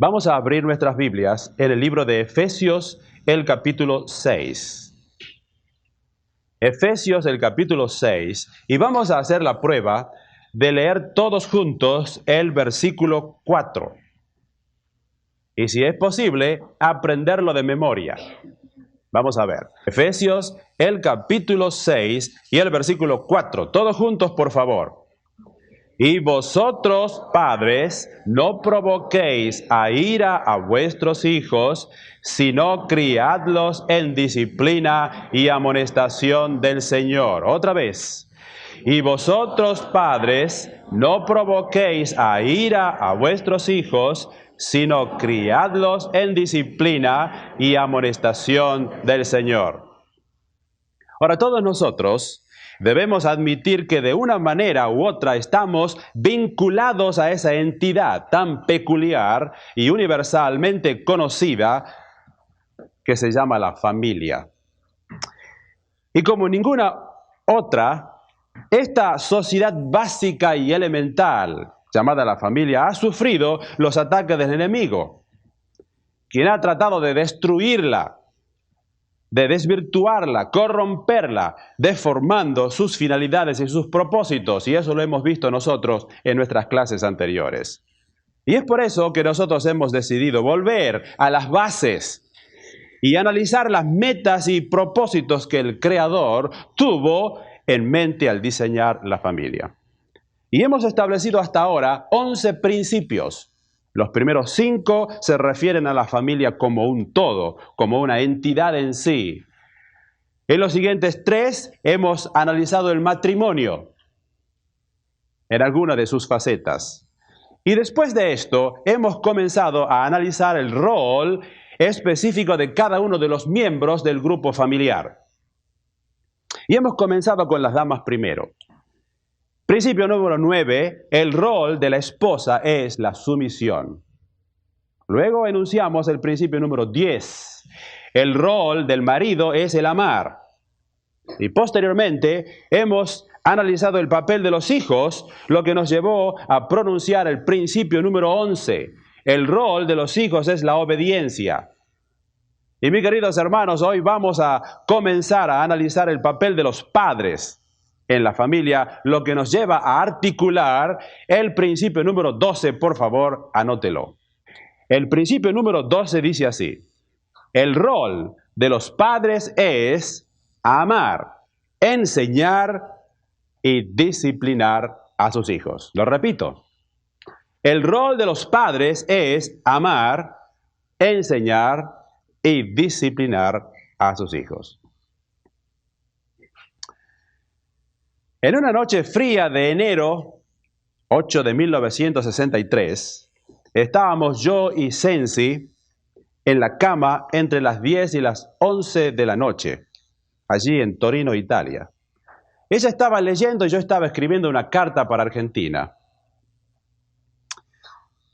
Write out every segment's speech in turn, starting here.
Vamos a abrir nuestras Biblias en el libro de Efesios, el capítulo 6. Efesios, el capítulo 6, y vamos a hacer la prueba de leer todos juntos el versículo 4. Y si es posible, aprenderlo de memoria. Vamos a ver. Efesios, el capítulo 6 y el versículo 4. Todos juntos, por favor. Y vosotros, padres, no provoquéis a ira a vuestros hijos, sino criadlos en disciplina y amonestación del Señor. Otra vez. Y vosotros, padres, no provoquéis a ira a vuestros hijos, sino criadlos en disciplina y amonestación del Señor. Ahora, todos nosotros debemos admitir que de una manera u otra estamos vinculados a esa entidad tan peculiar y universalmente conocida que se llama la familia. Y como ninguna otra, esta sociedad básica y elemental llamada la familia ha sufrido los ataques del enemigo, quien ha tratado de destruirla, de desvirtuarla, corromperla, deformando sus finalidades y sus propósitos. Y eso lo hemos visto nosotros en nuestras clases anteriores. Y es por eso que nosotros hemos decidido volver a las bases y analizar las metas y propósitos que el Creador tuvo en mente al diseñar la familia. Y hemos establecido hasta ahora 11 principios. Los primeros 5 se refieren a la familia como un todo, como una entidad en sí. En los siguientes 3 hemos analizado el matrimonio en alguna de sus facetas. Y después de esto hemos comenzado a analizar el rol específico de cada uno de los miembros del grupo familiar. Y hemos comenzado con las damas primero. Principio número 9, el rol de la esposa es la sumisión. Luego enunciamos el principio número 10. El rol del marido es el amar. Y posteriormente hemos analizado el papel de los hijos, lo que nos llevó a pronunciar el principio número 11. El rol de los hijos es la obediencia. Y mis queridos hermanos, hoy vamos a comenzar a analizar el papel de los padres en la familia, lo que nos lleva a articular el principio número 12, por favor, anótelo. El principio número 12 dice así: el rol de los padres es amar, enseñar y disciplinar a sus hijos. Lo repito. El rol de los padres es amar, enseñar y disciplinar a sus hijos. En una noche fría de enero 8 de 1963, estábamos yo y Sensi en la cama entre las 10 y las 11 de la noche, allí en Torino, Italia. Ella estaba leyendo y yo estaba escribiendo una carta para Argentina.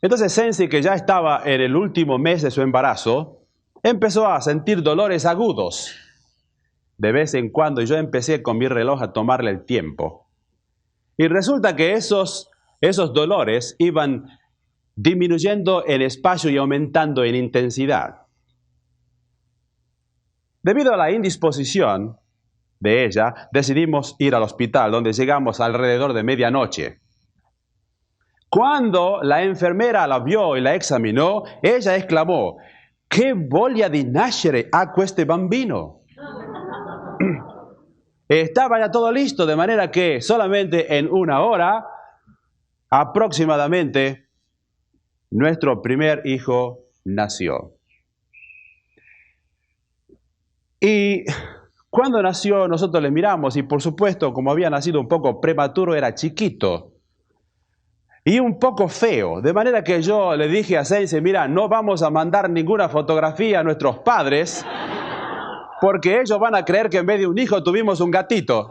Entonces Sensi, que ya estaba en el último mes de su embarazo, empezó a sentir dolores agudos. De vez en cuando yo empecé con mi reloj a tomarle el tiempo. Y resulta que esos dolores iban disminuyendo en espacio y aumentando en intensidad. Debido a la indisposición de ella, decidimos ir al hospital, donde llegamos alrededor de medianoche. Cuando la enfermera la vio y la examinó, ella exclamó: «¿Che voglia di nascere ha questo bambino?» Estaba ya todo listo, de manera que solamente en una hora, aproximadamente, nuestro primer hijo nació. Y cuando nació, nosotros le miramos y, por supuesto, como había nacido un poco prematuro, era chiquito y un poco feo. De manera que yo le dije a Sensi: mira, no vamos a mandar ninguna fotografía a nuestros padres, porque ellos van a creer que en vez de un hijo tuvimos un gatito.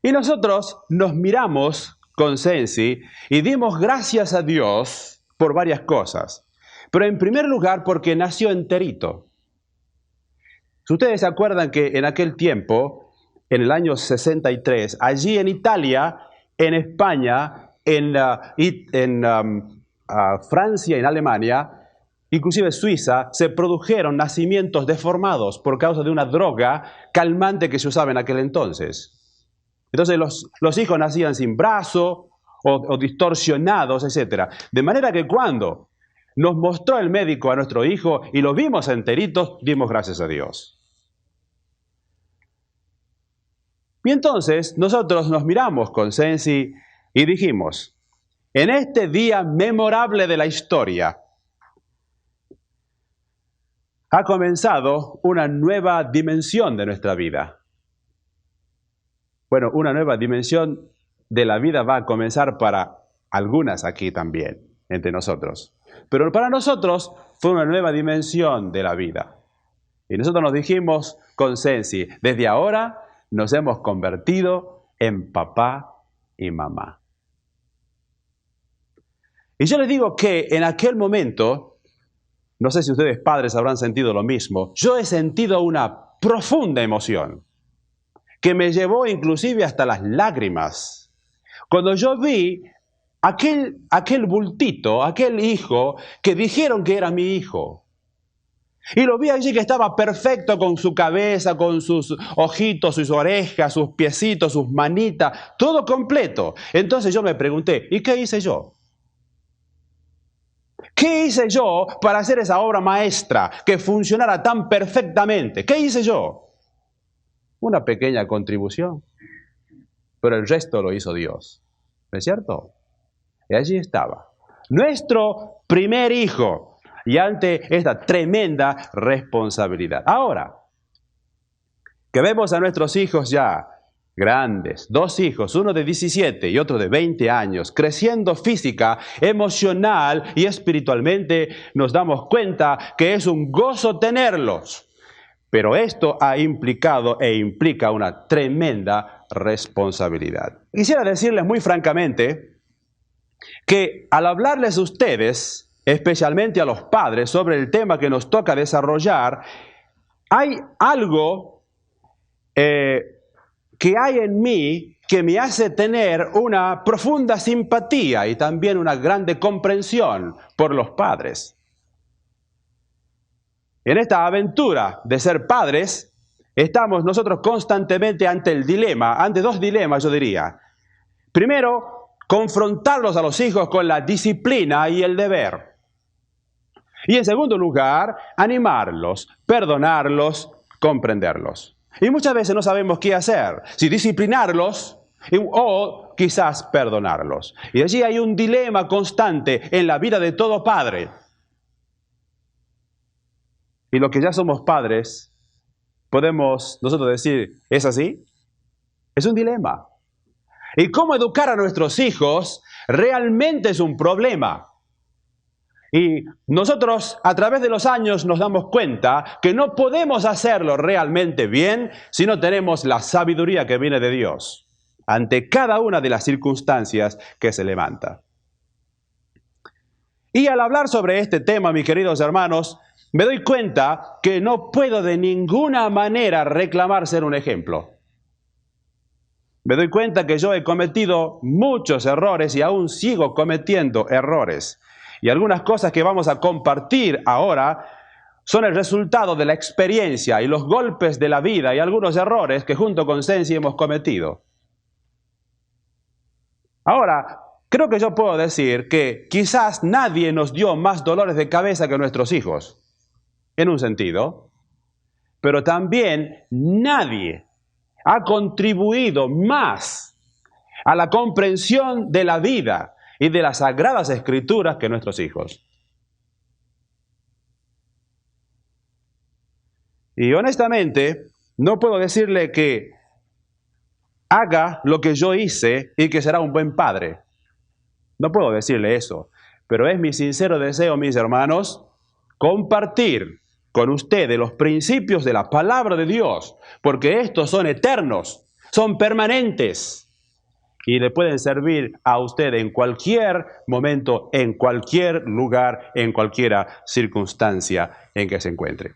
Y nosotros nos miramos con Sensi y dimos gracias a Dios por varias cosas. Pero en primer lugar porque nació enterito. Si ustedes se acuerdan que en aquel tiempo, en el año 63, allí en Italia, en España, Francia y en Alemania, inclusive Suiza, se produjeron nacimientos deformados por causa de una droga calmante que se usaba en aquel entonces. Entonces los hijos nacían sin brazo o distorsionados, etc. De manera que cuando nos mostró el médico a nuestro hijo y lo vimos enteritos, dimos gracias a Dios. Y entonces nosotros nos miramos con Sensi y dijimos, en este día memorable de la historia, ha comenzado una nueva dimensión de nuestra vida. Bueno, una nueva dimensión de la vida va a comenzar para algunas aquí también, entre nosotros. Pero para nosotros fue una nueva dimensión de la vida. Y nosotros nos dijimos con Sensi, desde ahora nos hemos convertido en papá y mamá. Y yo les digo que en aquel momento, no sé si ustedes padres habrán sentido lo mismo, yo he sentido una profunda emoción que me llevó inclusive hasta las lágrimas. Cuando yo vi aquel bultito, aquel hijo que dijeron que era mi hijo. Y lo vi allí que estaba perfecto con su cabeza, con sus ojitos, sus orejas, sus piecitos, sus manitas, todo completo. Entonces yo me pregunté, ¿y qué hice yo? ¿Qué hice yo para hacer esa obra maestra que funcionara tan perfectamente? ¿Qué hice yo? Una pequeña contribución, pero el resto lo hizo Dios. ¿No es cierto? Y allí estaba, nuestro primer hijo. Y ante esta tremenda responsabilidad. Ahora, que vemos a nuestros hijos ya grandes, 2 hijos, uno de 17 y otro de 20 años, creciendo física, emocional y espiritualmente, nos damos cuenta que es un gozo tenerlos. Pero esto ha implicado e implica una tremenda responsabilidad. Quisiera decirles muy francamente que al hablarles a ustedes, especialmente a los padres, sobre el tema que nos toca desarrollar, hay algo que hay en mí que me hace tener una profunda simpatía y también una grande comprensión por los padres. En esta aventura de ser padres, estamos nosotros constantemente ante el dilema, ante 2 dilemas, yo diría. Primero, confrontarlos a los hijos con la disciplina y el deber. Y en segundo lugar, animarlos, perdonarlos, comprenderlos. Y muchas veces no sabemos qué hacer, si disciplinarlos o quizás perdonarlos. Y allí hay un dilema constante en la vida de todo padre. Y los que ya somos padres, podemos nosotros decir, ¿es así? Es un dilema. Y cómo educar a nuestros hijos realmente es un problema. Y nosotros a través de los años nos damos cuenta que no podemos hacerlo realmente bien si no tenemos la sabiduría que viene de Dios ante cada una de las circunstancias que se levanta. Y al hablar sobre este tema, mis queridos hermanos, me doy cuenta que no puedo de ninguna manera reclamar ser un ejemplo. Me doy cuenta que yo he cometido muchos errores y aún sigo cometiendo errores. Y algunas cosas que vamos a compartir ahora son el resultado de la experiencia y los golpes de la vida y algunos errores que junto con Sensi hemos cometido. Ahora, creo que yo puedo decir que quizás nadie nos dio más dolores de cabeza que nuestros hijos, en un sentido, pero también nadie ha contribuido más a la comprensión de la vida y de las Sagradas Escrituras que nuestros hijos. Y honestamente, no puedo decirle que haga lo que yo hice y que será un buen padre. No puedo decirle eso, pero es mi sincero deseo, mis hermanos, compartir con ustedes los principios de la palabra de Dios, porque estos son eternos, son permanentes. Y le pueden servir a usted en cualquier momento, en cualquier lugar, en cualquier circunstancia en que se encuentre.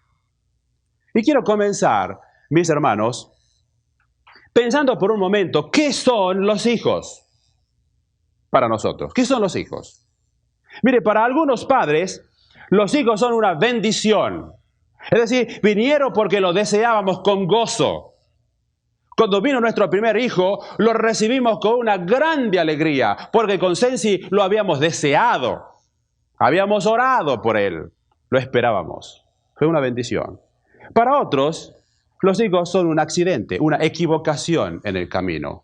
Y quiero comenzar, mis hermanos, pensando por un momento, ¿qué son los hijos? para nosotros. ¿Qué son los hijos? Mire, para algunos padres, los hijos son una bendición. Es decir, vinieron porque lo deseábamos con gozo. Cuando vino nuestro primer hijo, lo recibimos con una grande alegría, porque con Sensi lo habíamos deseado. Habíamos orado por él. Lo esperábamos. Fue una bendición. Para otros, los hijos son un accidente, una equivocación en el camino.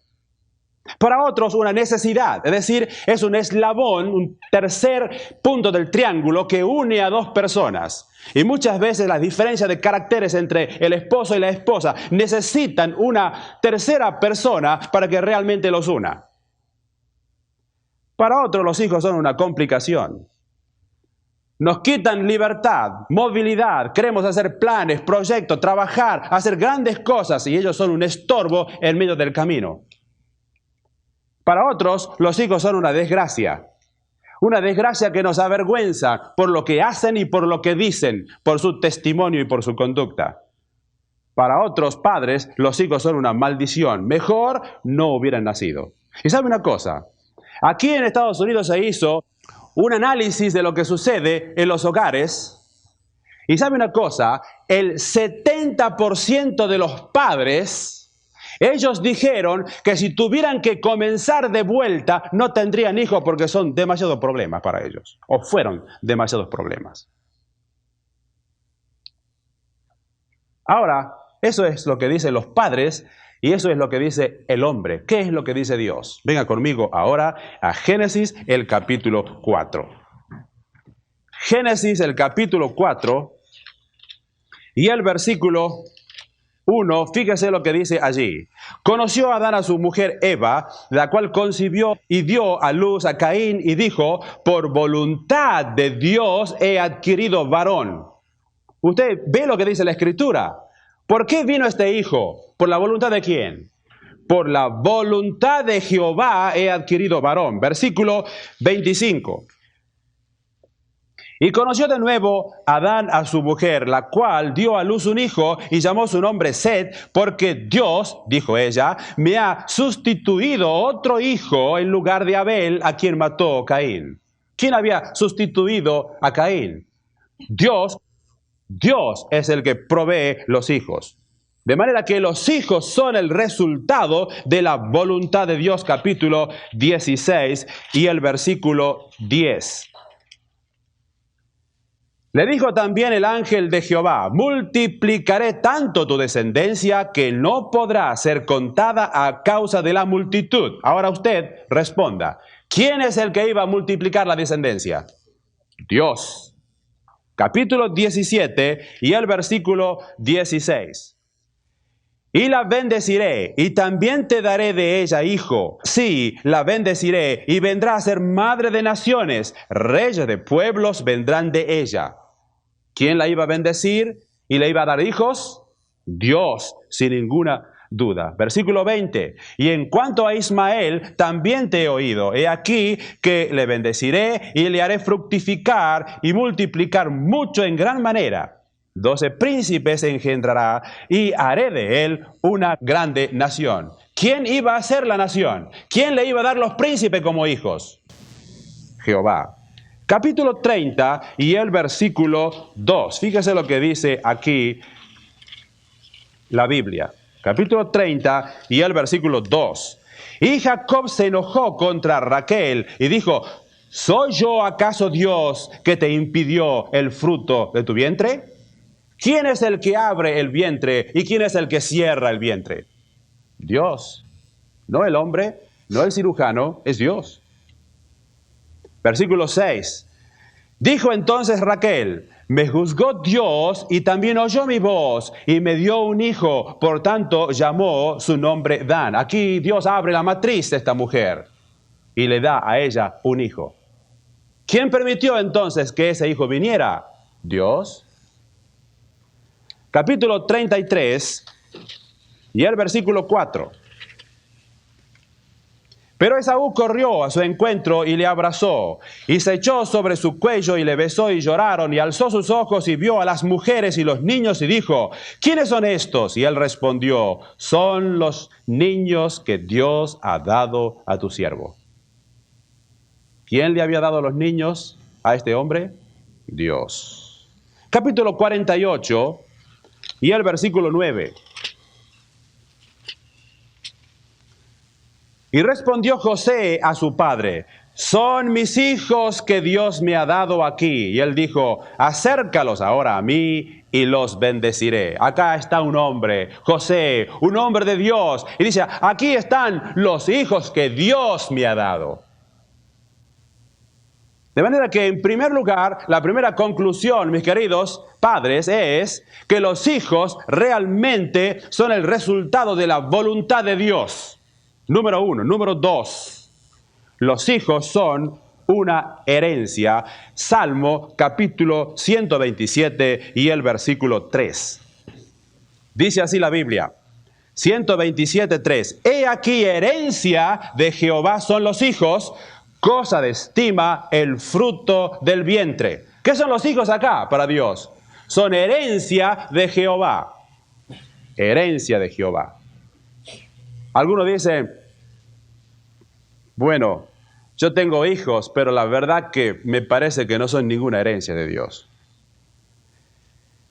Para otros, una necesidad, es decir, es un eslabón, un tercer punto del triángulo que une a dos personas. Y muchas veces las diferencias de caracteres entre el esposo y la esposa necesitan una tercera persona para que realmente los una. Para otros, los hijos son una complicación. Nos quitan libertad, movilidad, queremos hacer planes, proyectos, trabajar, hacer grandes cosas y ellos son un estorbo en medio del camino. Para otros, los hijos son una desgracia que nos avergüenza por lo que hacen y por lo que dicen, por su testimonio y por su conducta. Para otros padres, los hijos son una maldición, mejor no hubieran nacido. Y sabe una cosa, aquí en Estados Unidos se hizo un análisis de lo que sucede en los hogares. Y sabe una cosa, el 70% de los padres, ellos dijeron que si tuvieran que comenzar de vuelta, no tendrían hijos porque son demasiados problemas para ellos. O fueron demasiados problemas. Ahora, eso es lo que dicen los padres y eso es lo que dice el hombre. ¿Qué es lo que dice Dios? Venga conmigo ahora a Génesis, el capítulo 4. Génesis, el capítulo 4 y el versículo 1, fíjese lo que dice allí. Conoció Adán a su mujer Eva, la cual concibió y dio a luz a Caín y dijo, por voluntad de Dios he adquirido varón. Usted ve lo que dice la Escritura. ¿Por qué vino este hijo? ¿Por la voluntad de quién? Por la voluntad de Jehová he adquirido varón. Versículo 25. Y conoció de nuevo Adán a su mujer, la cual dio a luz un hijo y llamó su nombre Set, porque Dios, dijo ella, me ha sustituido otro hijo en lugar de Abel, a quien mató Caín. ¿Quién había sustituido a Caín? Dios. Dios es el que provee los hijos. De manera que los hijos son el resultado de la voluntad de Dios, capítulo 16 y el versículo 10. Le dijo también el ángel de Jehová, multiplicaré tanto tu descendencia que no podrá ser contada a causa de la multitud. Ahora usted responda, ¿quién es el que iba a multiplicar la descendencia? Dios. Capítulo 17 y el versículo 16. Y la bendeciré, y también te daré de ella hijo. Sí, la bendeciré, y vendrá a ser madre de naciones. Reyes de pueblos vendrán de ella. ¿Quién la iba a bendecir y le iba a dar hijos? Dios, sin ninguna duda. Versículo 20. Y en cuanto a Ismael, también te he oído. He aquí que le bendeciré y le haré fructificar y multiplicar mucho en gran manera. 12 príncipes engendrará y haré de él una grande nación. ¿Quién iba a ser la nación? ¿Quién le iba a dar los príncipes como hijos? Jehová. Capítulo 30 y el versículo 2. Fíjese lo que dice aquí la Biblia. Capítulo 30 y el versículo 2. Y Jacob se enojó contra Raquel y dijo, ¿soy yo acaso Dios que te impidió el fruto de tu vientre? ¿Quién es el que abre el vientre y quién es el que cierra el vientre? Dios. No el hombre, no el cirujano, es Dios. Versículo 6. Dijo entonces Raquel, me juzgó Dios y también oyó mi voz y me dio un hijo, por tanto llamó su nombre Dan. Aquí Dios abre la matriz de esta mujer y le da a ella un hijo. ¿Quién permitió entonces que ese hijo viniera? Dios. Capítulo 33 y el versículo 4. Pero Esaú corrió a su encuentro y le abrazó, y se echó sobre su cuello y le besó y lloraron, y alzó sus ojos y vio a las mujeres y los niños y dijo, ¿quiénes son estos? Y él respondió, son los niños que Dios ha dado a tu siervo. ¿Quién le había dado los niños a este hombre? Dios. Capítulo 48 y el versículo 9. Y respondió José a su padre: son mis hijos que Dios me ha dado aquí. Y él dijo: acércalos ahora a mí y los bendeciré. Acá está un hombre, José, un hombre de Dios. Y dice: aquí están los hijos que Dios me ha dado. De manera que, en primer lugar, la primera conclusión, mis queridos padres, es que los hijos realmente son el resultado de la voluntad de Dios. Número uno. Número dos, los hijos son una herencia. Salmo capítulo 127 y el versículo 3. Dice así la Biblia, 127:3. He aquí herencia de Jehová son los hijos, cosa de estima el fruto del vientre. ¿Qué son los hijos acá para Dios? Son herencia de Jehová. Herencia de Jehová. Algunos dicen: bueno, yo tengo hijos, pero la verdad que me parece que no son ninguna herencia de Dios.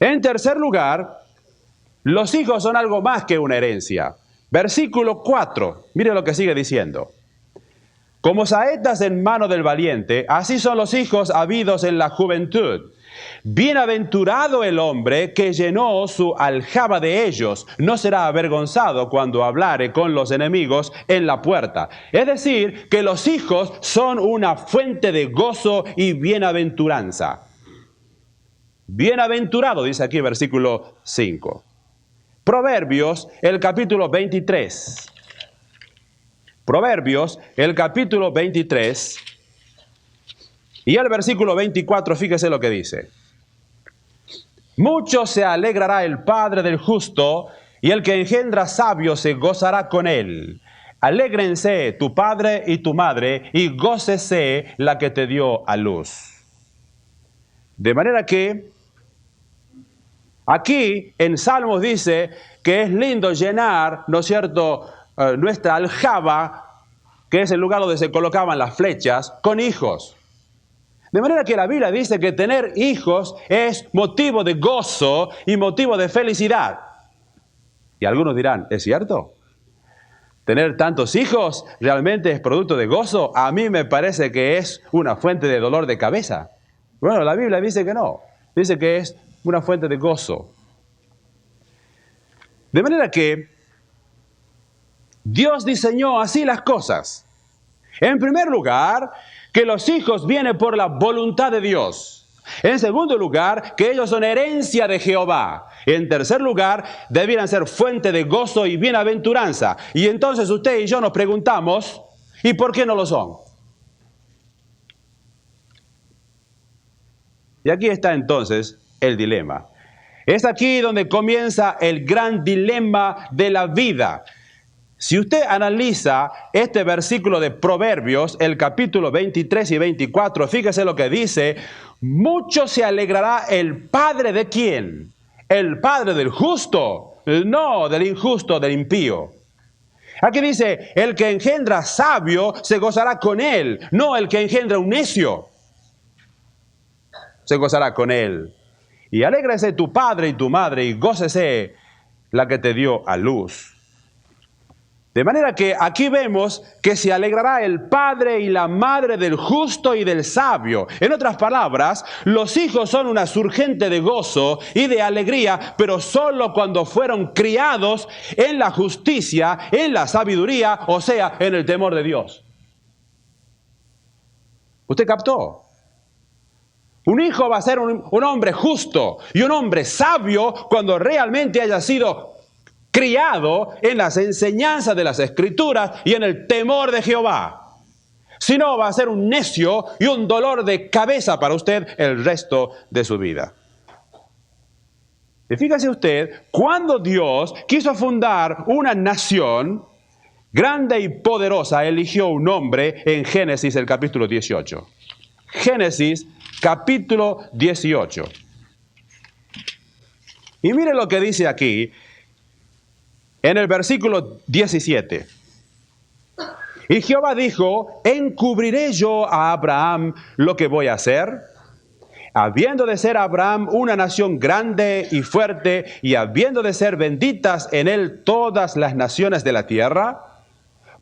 En tercer lugar, los hijos son algo más que una herencia. Versículo 4, mire lo que sigue diciendo. Como saetas en mano del valiente, así son los hijos habidos en la juventud. Bienaventurado el hombre que llenó su aljaba de ellos, no será avergonzado cuando hablare con los enemigos en la puerta. Es decir, que los hijos son una fuente de gozo y bienaventuranza. Bienaventurado, dice aquí versículo 5. Proverbios, el capítulo 23. Proverbios, el capítulo 23 y el versículo 24, fíjese lo que dice. Mucho se alegrará el padre del justo, y el que engendra sabio se gozará con él. Alégrense tu padre y tu madre, y gócese la que te dio a luz. De manera que aquí en Salmos dice que es lindo llenar, ¿no es cierto?, nuestra aljaba, que es el lugar donde se colocaban las flechas, con hijos. De manera que la Biblia dice que tener hijos es motivo de gozo y motivo de felicidad. Y algunos dirán: ¿es cierto? ¿Tener tantos hijos realmente es producto de gozo? A mí me parece que es una fuente de dolor de cabeza. Bueno, la Biblia dice que no. Dice que es una fuente de gozo. De manera que Dios diseñó así las cosas. En primer lugar, que los hijos vienen por la voluntad de Dios. En segundo lugar, que ellos son herencia de Jehová. En tercer lugar, debieran ser fuente de gozo y bienaventuranza. Y entonces usted y yo nos preguntamos: ¿y por qué no lo son? Y aquí está entonces el dilema. Es aquí donde comienza el gran dilema de la vida. Si usted analiza este versículo de Proverbios, el capítulo 23 y 24, fíjese lo que dice: mucho se alegrará el padre de ¿quién? El padre del justo, no del injusto, del impío. Aquí dice: el que engendra sabio se gozará con él, no el que engendra un necio. Se gozará con él. Y alégrese tu padre y tu madre, y gócese la que te dio a luz. De manera que aquí vemos que se alegrará el padre y la madre del justo y del sabio. En otras palabras, los hijos son una surgente de gozo y de alegría, pero solo cuando fueron criados en la justicia, en la sabiduría, o sea, en el temor de Dios. ¿Usted captó? Un hijo va a ser un hombre justo y un hombre sabio cuando realmente haya sido criado en las enseñanzas de las Escrituras y en el temor de Jehová. Si no, va a ser un necio y un dolor de cabeza para usted el resto de su vida. Y fíjese usted, cuando Dios quiso fundar una nación grande y poderosa, eligió un hombre en Génesis, el capítulo 18. Génesis, capítulo 18. Y mire lo que dice aquí, en el versículo 17. Y Jehová dijo, ¿encubriré yo a Abraham lo que voy a hacer? Habiendo de ser Abraham una nación grande y fuerte, y habiendo de ser benditas en él todas las naciones de la tierra.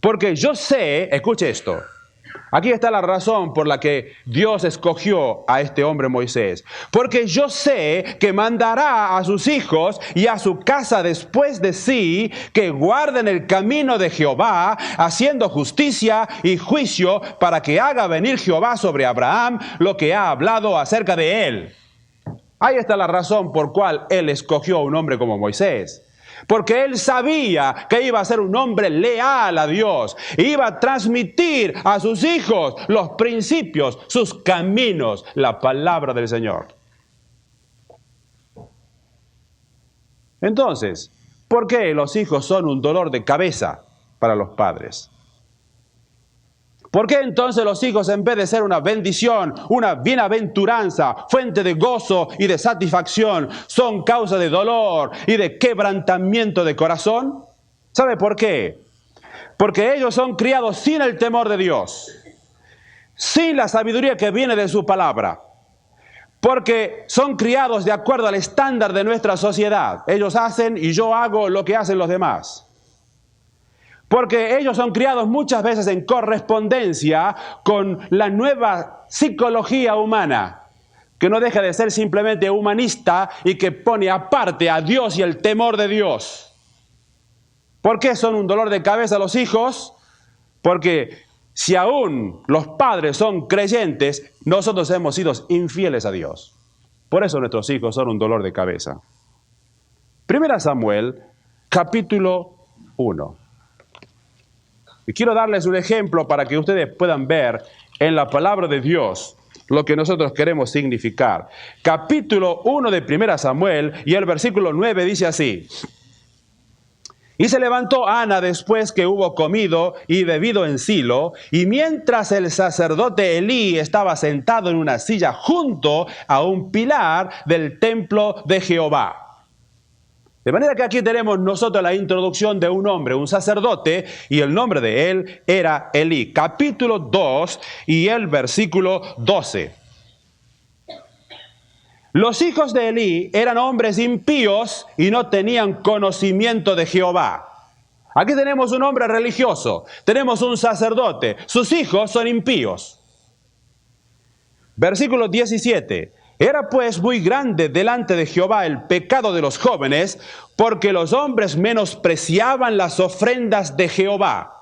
Porque yo sé, escuche esto, aquí está la razón por la que Dios escogió a este hombre Moisés. Porque yo sé que mandará a sus hijos y a su casa después de sí, que guarden el camino de Jehová, haciendo justicia y juicio, para que haga venir Jehová sobre Abraham lo que ha hablado acerca de él. Ahí está la razón por cual él escogió a un hombre como Moisés. Porque él sabía que iba a ser un hombre leal a Dios. Iba a transmitir a sus hijos los principios, sus caminos, la palabra del Señor. Entonces, ¿por qué los hijos son un dolor de cabeza para los padres? ¿Por qué entonces los hijos, en vez de ser una bendición, una bienaventuranza, fuente de gozo y de satisfacción, son causa de dolor y de quebrantamiento de corazón? ¿Sabe por qué? Porque ellos son criados sin el temor de Dios, sin la sabiduría que viene de su palabra. Porque son criados de acuerdo al estándar de nuestra sociedad. Ellos hacen y yo hago lo que hacen los demás. Porque ellos son criados muchas veces en correspondencia con la nueva psicología humana, que no deja de ser simplemente humanista y que pone aparte a Dios y el temor de Dios. ¿Por qué son un dolor de cabeza los hijos? Porque si aún los padres son creyentes, nosotros hemos sido infieles a Dios. Por eso nuestros hijos son un dolor de cabeza. 1 Samuel, capítulo 1. Y quiero darles un ejemplo para que ustedes puedan ver en la palabra de Dios lo que nosotros queremos significar. Capítulo 1 de 1 Samuel y el versículo 9 dice así. Y se levantó Ana después que hubo comido y bebido en Silo, y mientras el sacerdote Elí estaba sentado en una silla junto a un pilar del templo de Jehová. De manera que aquí tenemos nosotros la introducción de un hombre, un sacerdote, y el nombre de él era Elí. Capítulo 2 y el versículo 12. Los hijos de Elí eran hombres impíos y no tenían conocimiento de Jehová. Aquí tenemos un hombre religioso, tenemos un sacerdote, sus hijos son impíos. Versículo 17. Era pues muy grande delante de Jehová el pecado de los jóvenes, porque los hombres menospreciaban las ofrendas de Jehová.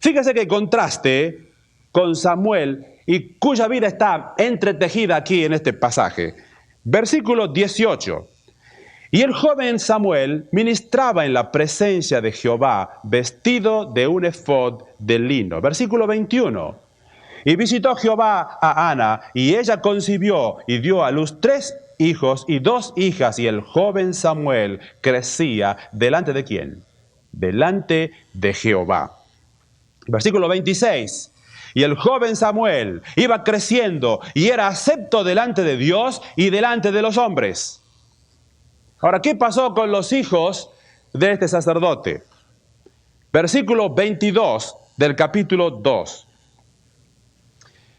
Fíjese qué contraste con Samuel, y cuya vida está entretejida aquí en este pasaje. Versículo 18. Y el joven Samuel ministraba en la presencia de Jehová, vestido de un efod de lino. Versículo 21. Y visitó Jehová a Ana, y ella concibió y dio a luz 3 hijos y 2 hijas, y el joven Samuel crecía delante de ¿quién? Delante de Jehová. Versículo 26. Y el joven Samuel iba creciendo y era acepto delante de Dios y delante de los hombres. Ahora, ¿qué pasó con los hijos de este sacerdote? Versículo 22 del capítulo 2.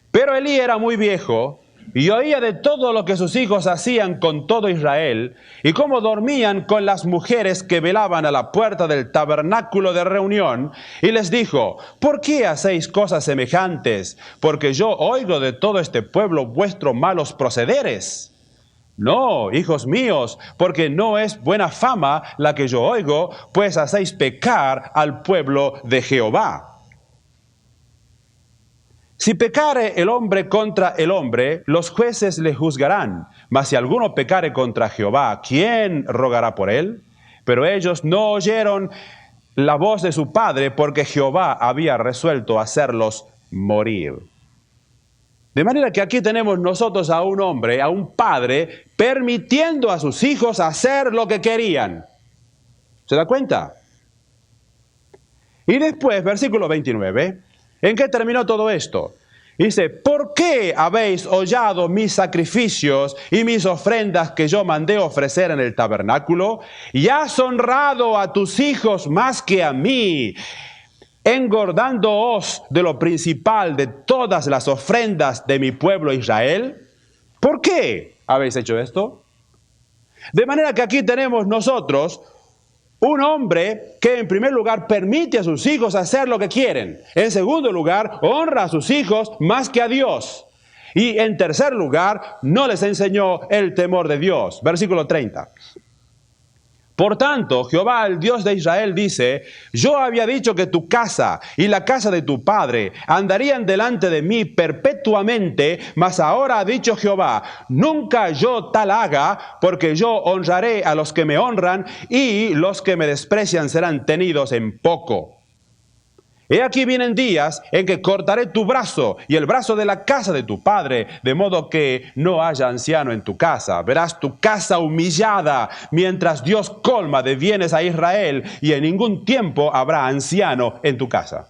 Pero Elí era muy viejo y oía de todo lo que sus hijos hacían con todo Israel y cómo dormían con las mujeres que velaban a la puerta del tabernáculo de reunión, y les dijo: ¿por qué hacéis cosas semejantes? Porque yo oigo de todo este pueblo vuestros malos procederes. No, hijos míos, porque no es buena fama la que yo oigo, pues hacéis pecar al pueblo de Jehová. Si pecare el hombre contra el hombre, los jueces le juzgarán. Mas si alguno pecare contra Jehová, ¿quién rogará por él? Pero ellos no oyeron la voz de su padre, porque Jehová había resuelto hacerlos morir. De manera que aquí tenemos nosotros a un hombre, a un padre, permitiendo a sus hijos hacer lo que querían. ¿Se da cuenta? Y después, versículo 29, ¿en qué terminó todo esto? Dice: ¿por qué habéis hollado mis sacrificios y mis ofrendas que yo mandé ofrecer en el tabernáculo? Y has honrado a tus hijos más que a mí. engordándoos de lo principal de todas las ofrendas de mi pueblo Israel? ¿Por qué habéis hecho esto? De manera que aquí tenemos nosotros un hombre que en primer lugar permite a sus hijos hacer lo que quieren. En segundo lugar, honra a sus hijos más que a Dios. Y en tercer lugar, no les enseñó el temor de Dios. Versículo 30. Por tanto, Jehová, el Dios de Israel, dice: yo había dicho que tu casa y la casa de tu padre andarían delante de mí perpetuamente, mas ahora ha dicho Jehová: nunca yo tal haga, porque yo honraré a los que me honran, y los que me desprecian serán tenidos en poco. He aquí vienen días en que cortaré tu brazo y el brazo de la casa de tu padre, de modo que no haya anciano en tu casa. Verás tu casa humillada, mientras Dios colma de bienes a Israel, y en ningún tiempo habrá anciano en tu casa.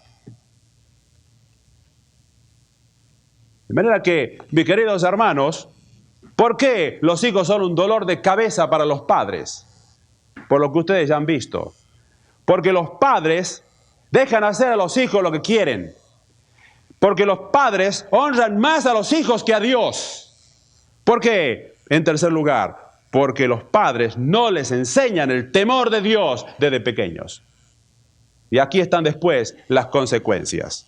De manera que, mis queridos hermanos, ¿por qué los hijos son un dolor de cabeza para los padres? Por lo que ustedes ya han visto. Porque los padres dejan hacer a los hijos lo que quieren. Porque los padres honran más a los hijos que a Dios. ¿Por qué? En tercer lugar, porque los padres no les enseñan el temor de Dios desde pequeños. Y aquí están después las consecuencias.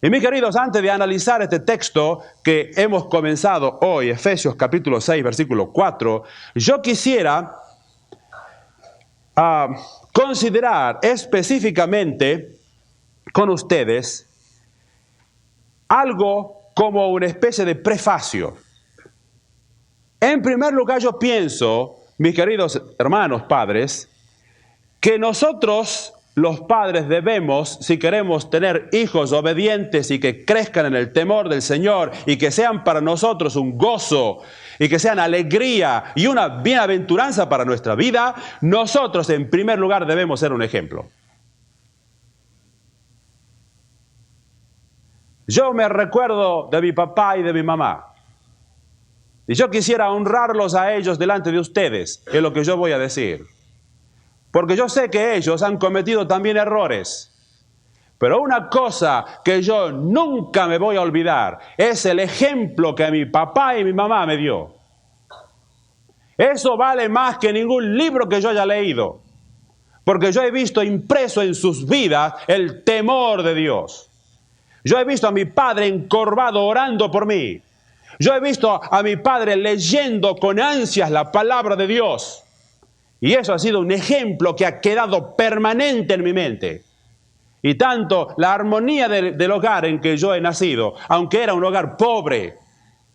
Y mis queridos, antes de analizar este texto que hemos comenzado hoy, Efesios capítulo 6, versículo 4, yo quisiera considerar específicamente con ustedes algo como una especie de prefacio. En primer lugar, yo pienso, mis queridos hermanos padres, que nosotros los padres debemos, si queremos tener hijos obedientes y que crezcan en el temor del Señor y que sean para nosotros un gozo y que sean alegría y una bienaventuranza para nuestra vida, nosotros en primer lugar debemos ser un ejemplo. Yo me recuerdo de mi papá y de mi mamá. Y yo quisiera honrarlos a ellos delante de ustedes, es lo que yo voy a decir. Porque yo sé que ellos han cometido también errores. Pero una cosa que yo nunca me voy a olvidar es el ejemplo que mi papá y mi mamá me dio. Eso vale más que ningún libro que yo haya leído. Porque yo he visto impreso en sus vidas el temor de Dios. Yo he visto a mi padre encorvado orando por mí. Yo he visto a mi padre leyendo con ansias la palabra de Dios. Y eso ha sido un ejemplo que ha quedado permanente en mi mente. Y tanto la armonía del hogar en que yo he nacido, aunque era un hogar pobre,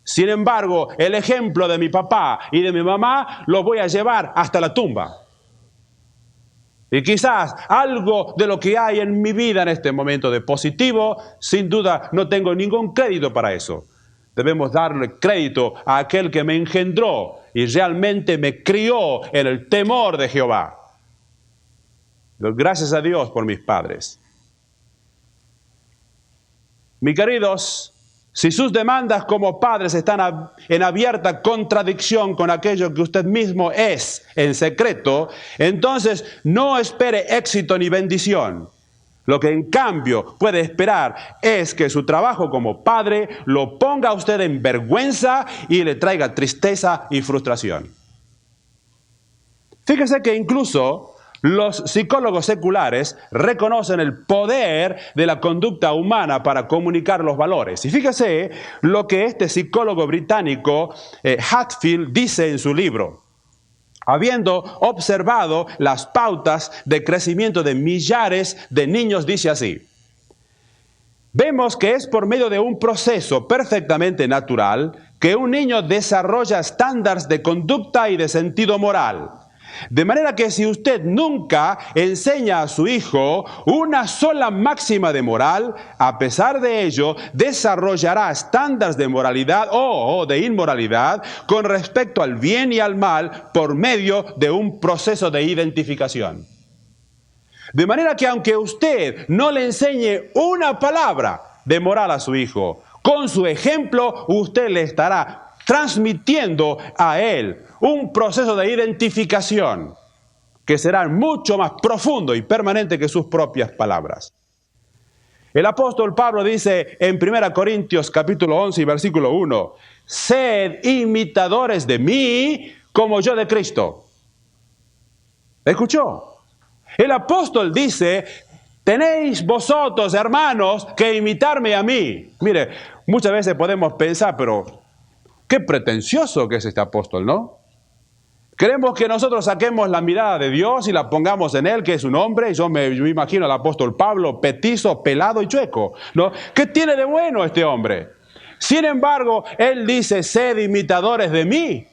sin embargo, el ejemplo de mi papá y de mi mamá lo voy a llevar hasta la tumba. Y quizás algo de lo que hay en mi vida en este momento de positivo, sin duda no tengo ningún crédito para eso. Debemos darle crédito a aquel que me engendró y realmente me crió en el temor de Jehová. Doy gracias a Dios por mis padres. Mis queridos, si sus demandas como padres están en abierta contradicción con aquello que usted mismo es en secreto, entonces no espere éxito ni bendición. Lo que en cambio puede esperar es que su trabajo como padre lo ponga a usted en vergüenza y le traiga tristeza y frustración. Fíjese que incluso los psicólogos seculares reconocen el poder de la conducta humana para comunicar los valores. Y fíjese lo que este psicólogo británico Hatfield dice en su libro. Habiendo observado las pautas de crecimiento de millares de niños, dice así: vemos que es por medio de un proceso perfectamente natural que un niño desarrolla estándares de conducta y de sentido moral. De manera que si usted nunca enseña a su hijo una sola máxima de moral, a pesar de ello, desarrollará estándares de moralidad o de inmoralidad con respecto al bien y al mal por medio de un proceso de identificación. De manera que aunque usted no le enseñe una palabra de moral a su hijo, con su ejemplo usted le estará transmitiendo a él un proceso de identificación que será mucho más profundo y permanente que sus propias palabras. El apóstol Pablo dice en 1 Corintios capítulo 11 y versículo 1, sed imitadores de mí como yo de Cristo. ¿Escuchó? El apóstol dice, tenéis vosotros, hermanos, que imitarme a mí. Mire, muchas veces podemos pensar, pero qué pretencioso que es este apóstol, ¿no? Queremos que nosotros saquemos la mirada de Dios y la pongamos en Él, que es un hombre. Yo me imagino al apóstol Pablo, petizo, pelado y chueco, ¿no? ¿Qué tiene de bueno este hombre? Sin embargo, Él dice, sed imitadores de mí,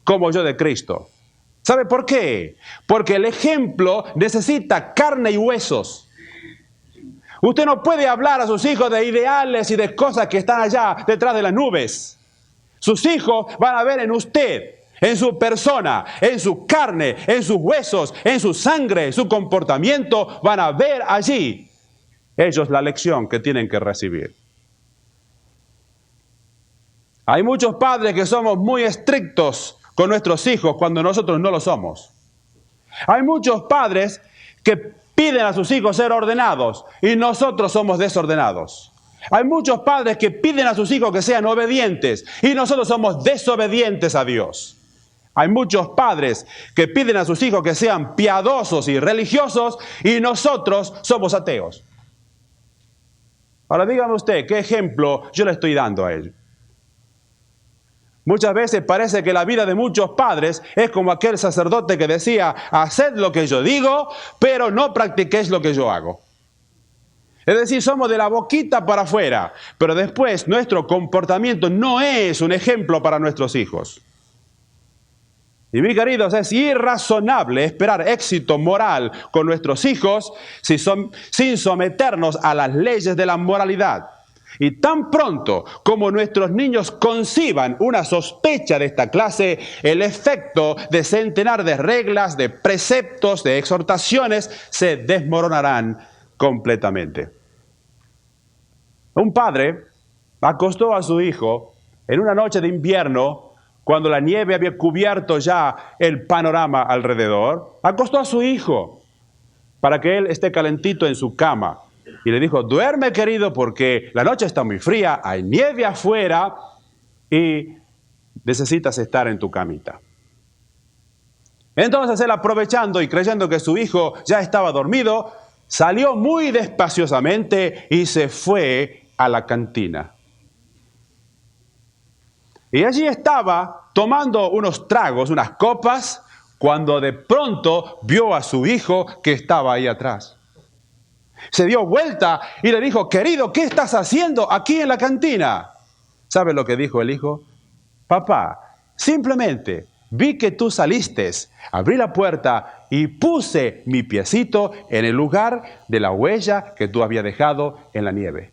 como yo de Cristo. ¿Sabe por qué? Porque el ejemplo necesita carne y huesos. Usted no puede hablar a sus hijos de ideales y de cosas que están allá detrás de las nubes. Sus hijos van a ver en usted, en su persona, en su carne, en sus huesos, en su sangre, su comportamiento, van a ver allí ellos la lección que tienen que recibir. Hay muchos padres que somos muy estrictos con nuestros hijos cuando nosotros no lo somos. Hay muchos padres que piden a sus hijos ser ordenados y nosotros somos desordenados. Hay muchos padres que piden a sus hijos que sean obedientes y nosotros somos desobedientes a Dios. Hay muchos padres que piden a sus hijos que sean piadosos y religiosos y nosotros somos ateos. Ahora dígame usted, ¿qué ejemplo yo le estoy dando a él? Muchas veces parece que la vida de muchos padres es como aquel sacerdote que decía, haced lo que yo digo, pero no practiquéis lo que yo hago. Es decir, somos de la boquita para afuera, pero después nuestro comportamiento no es un ejemplo para nuestros hijos. Y mis queridos, es irrazonable esperar éxito moral con nuestros hijos sin someternos a las leyes de la moralidad. Y tan pronto como nuestros niños conciban una sospecha de esta clase, el efecto de centenar de reglas, de preceptos, de exhortaciones, se desmoronarán completamente. Un padre acostó a su hijo en una noche de invierno, cuando la nieve había cubierto ya el panorama alrededor, acostó a su hijo para que él esté calentito en su cama. Y le dijo, duerme querido porque la noche está muy fría, hay nieve afuera y necesitas estar en tu camita. Entonces él, aprovechando y creyendo que su hijo ya estaba dormido, salió muy despaciosamente y se fue a la cantina. Y allí estaba tomando unos tragos, unas copas, cuando de pronto vio a su hijo que estaba ahí atrás. Se dio vuelta y le dijo, querido, ¿qué estás haciendo aquí en la cantina? ¿Sabe lo que dijo el hijo? Papá, simplemente vi que tú saliste, abrí la puerta y puse mi piecito en el lugar de la huella que tú habías dejado en la nieve.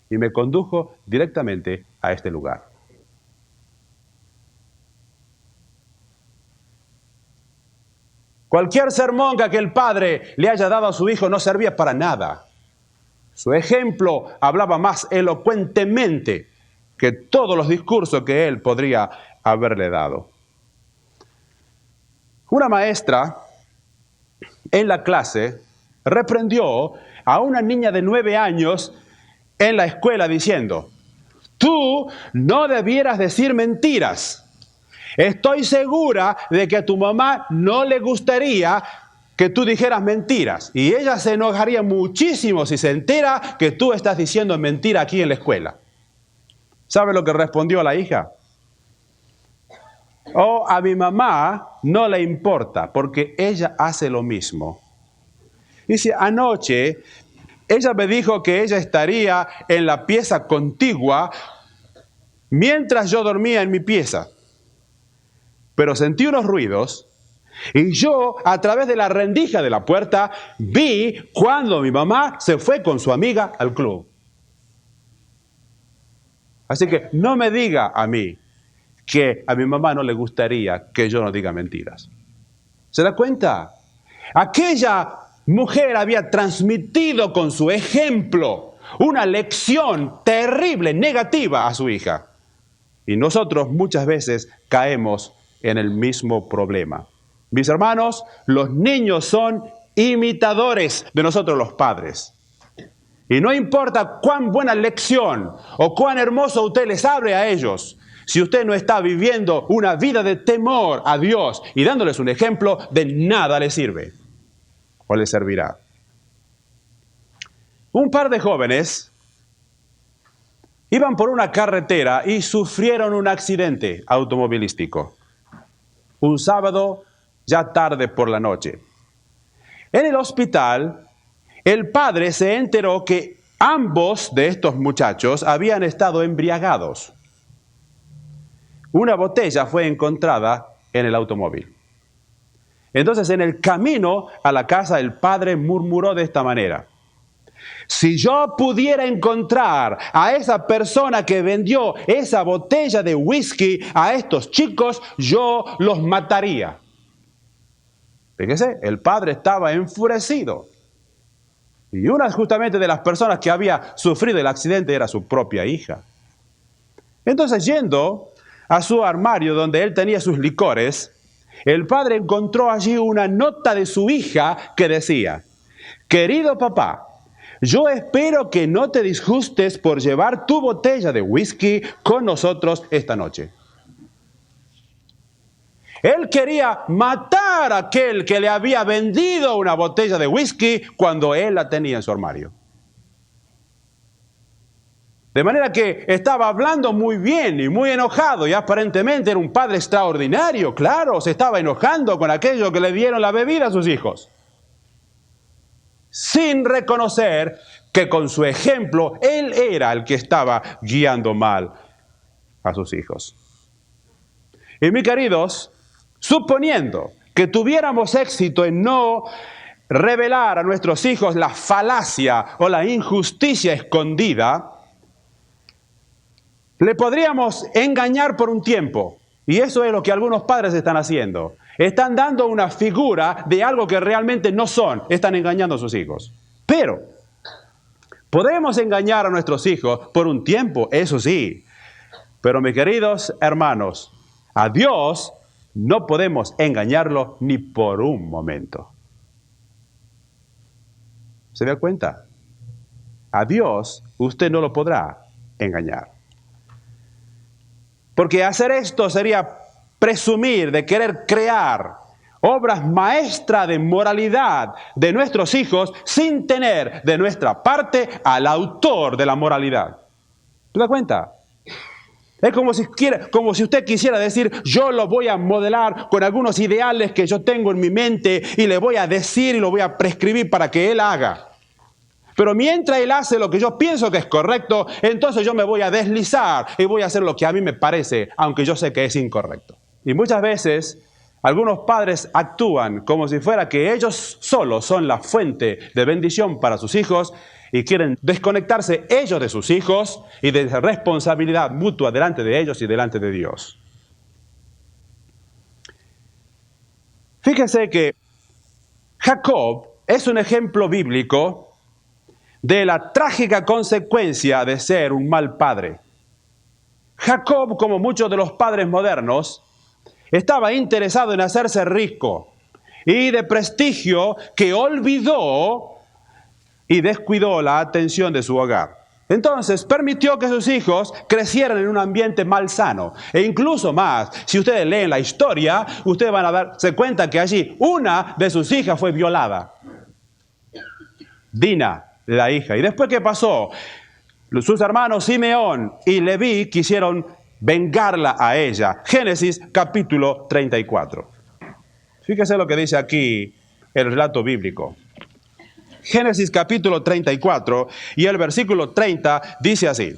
Y me condujo directamente a este lugar. Cualquier sermón que aquel padre le haya dado a su hijo no servía para nada. Su ejemplo hablaba más elocuentemente que todos los discursos que él podría haberle dado. Una maestra en la clase reprendió a una niña de 9 años en la escuela diciendo, tú no debieras decir mentiras. Estoy segura de que a tu mamá no le gustaría que tú dijeras mentiras. Y ella se enojaría muchísimo si se entera que tú estás diciendo mentira aquí en la escuela. ¿Sabe lo que respondió la hija? Oh, a mi mamá no le importa porque ella hace lo mismo. Dice, anoche ella me dijo que ella estaría en la pieza contigua mientras yo dormía en mi pieza. Pero sentí unos ruidos y yo, a través de la rendija de la puerta, vi cuando mi mamá se fue con su amiga al club. Así que no me diga a mí que a mi mamá no le gustaría que yo no diga mentiras. ¿Se da cuenta? Aquella mujer había transmitido con su ejemplo una lección terrible, negativa a su hija. Y nosotros muchas veces caemos en el mismo problema. Mis hermanos, los niños son imitadores de nosotros los padres. Y no importa cuán buena lección o cuán hermoso usted les hable a ellos, si usted no está viviendo una vida de temor a Dios y dándoles un ejemplo, de nada les sirve o les servirá. Un par de jóvenes iban por una carretera y sufrieron un accidente automovilístico. Un sábado, ya tarde por la noche. En el hospital, el padre se enteró que ambos de estos muchachos habían estado embriagados. Una botella fue encontrada en el automóvil. Entonces, en el camino a la casa, el padre murmuró de esta manera: si yo pudiera encontrar a esa persona que vendió esa botella de whisky a estos chicos, yo los mataría. Fíjese, el padre estaba enfurecido. Y una justamente de las personas que había sufrido el accidente era su propia hija. Entonces, yendo a su armario donde él tenía sus licores, el padre encontró allí una nota de su hija que decía: querido papá, yo espero que no te disgustes por llevar tu botella de whisky con nosotros esta noche. Él quería matar a aquel que le había vendido una botella de whisky cuando él la tenía en su armario. De manera que estaba hablando muy bien y muy enojado, y aparentemente era un padre extraordinario. Claro, se estaba enojando con aquellos que le dieron la bebida a sus hijos, sin reconocer que con su ejemplo él era el que estaba guiando mal a sus hijos. Y mis queridos, suponiendo que tuviéramos éxito en no revelar a nuestros hijos la falacia o la injusticia escondida, le podríamos engañar por un tiempo. Y eso es lo que algunos padres están haciendo. Están dando una figura de algo que realmente no son. Están engañando a sus hijos. Pero podemos engañar a nuestros hijos por un tiempo, eso sí. Pero mis queridos hermanos, a Dios no podemos engañarlo ni por un momento. ¿Se da cuenta? A Dios usted no lo podrá engañar. Porque hacer esto sería presumir de querer crear obras maestras de moralidad de nuestros hijos sin tener de nuestra parte al autor de la moralidad. ¿Se da cuenta? Es como si usted quisiera decir: yo lo voy a modelar con algunos ideales que yo tengo en mi mente y le voy a decir y lo voy a prescribir para que él haga. Pero mientras él hace lo que yo pienso que es correcto, entonces yo me voy a deslizar y voy a hacer lo que a mí me parece, aunque yo sé que es incorrecto. Y muchas veces algunos padres actúan como si fuera que ellos solos son la fuente de bendición para sus hijos y quieren desconectarse ellos de sus hijos y de responsabilidad mutua delante de ellos y delante de Dios. Fíjense que Jacob es un ejemplo bíblico de la trágica consecuencia de ser un mal padre. Jacob, como muchos de los padres modernos, estaba interesado en hacerse rico y de prestigio, que olvidó y descuidó la atención de su hogar. Entonces permitió que sus hijos crecieran en un ambiente malsano. E incluso más, si ustedes leen la historia, ustedes van a darse cuenta que allí una de sus hijas fue violada. Dina, la hija. ¿Y después qué pasó? Sus hermanos Simeón y Leví quisieron vengarla a ella. Génesis capítulo 34. Fíjese lo que dice aquí el relato bíblico. Génesis capítulo 34 y el versículo 30 dice así: